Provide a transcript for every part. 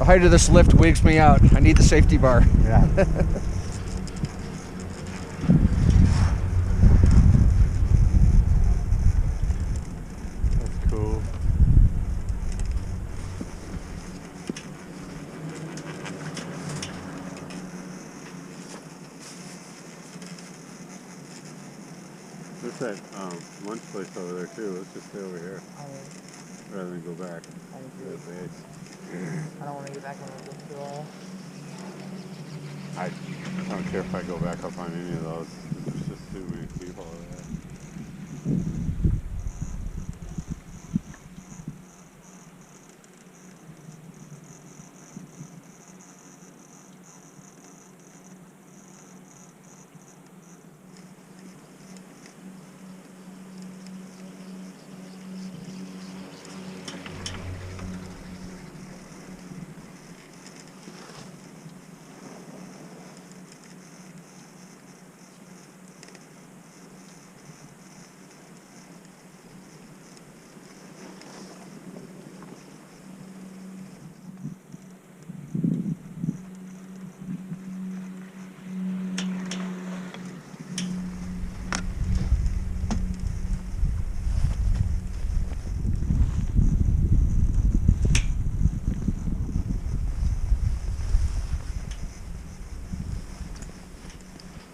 height of this lift wigs me out. I need the safety bar. Yeah. That's cool. There's that lunch place over there too. Let's just stay over here rather than go back to the base. I don't want to get back on the wall. I don't care if I go back up on any of those. There's just too many people over there.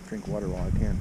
Drink water while I can.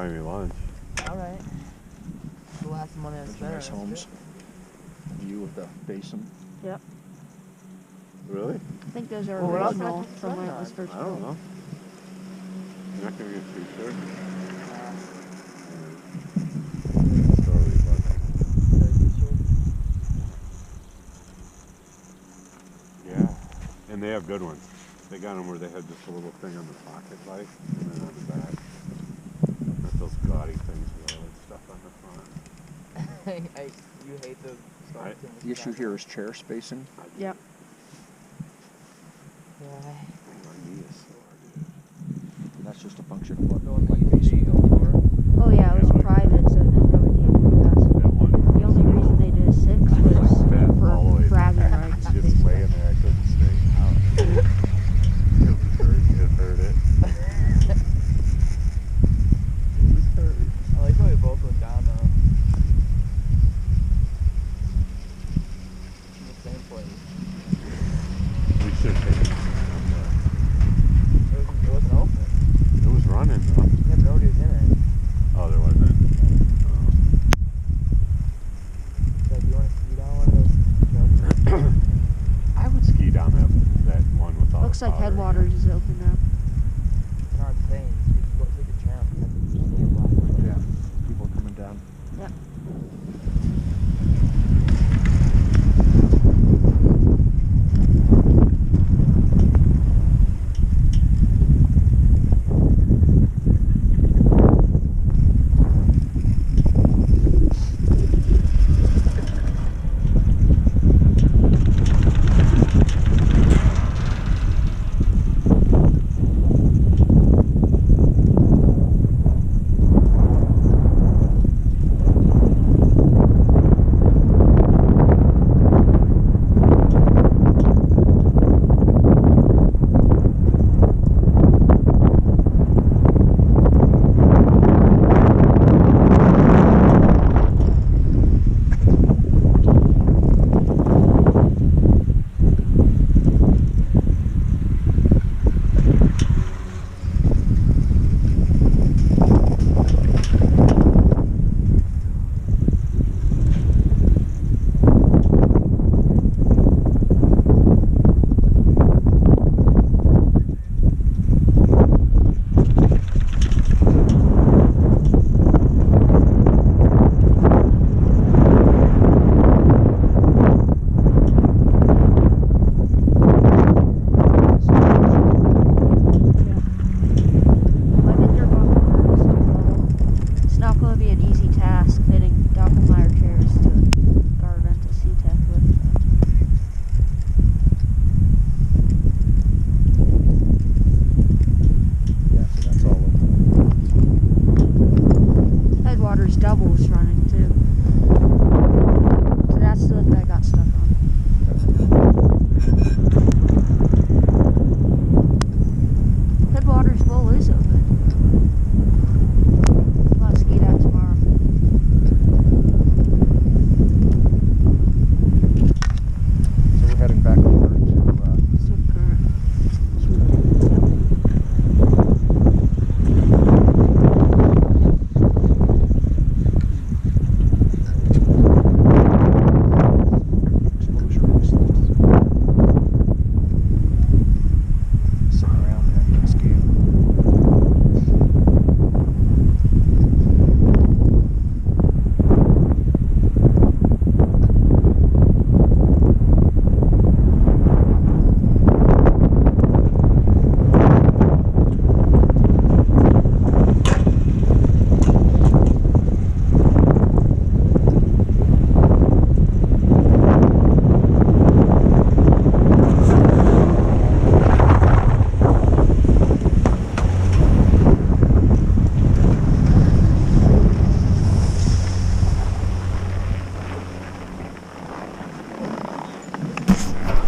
buy me lunch. Alright. The last money I Those are spent. nice homes. View of the basin. Yep. Really? I think those are Well, what else am I original supposed to from when it spend was on? first I don't built. know. You're not gonna get too sure. Story about that. Yeah, and they have good ones. They got them where they had just a little thing on the pocket light and then on the back. Not those gaudy things with all that stuff on the front. You hate the I- The issue here is chair spacing. Yep. Why? My knee is sore, dude. And that's just a function of what The one that like you basin. see before? Oh yeah, it was Yeah, like private, so it didn't really need us. That one. The only reason they did a 6 was Bent all the way for bragging back. rights. Just basically. laying there, I couldn't straighten out. It hurt it. I like how we both went down though. In the same place. We should take it. It wasn't open. It was running though. Yeah, but nobody was in it. Oh, there wasn't. So do you want to ski down one of those? I would ski down that one with all Looks the like powder Headwaters is open now. They're not saying.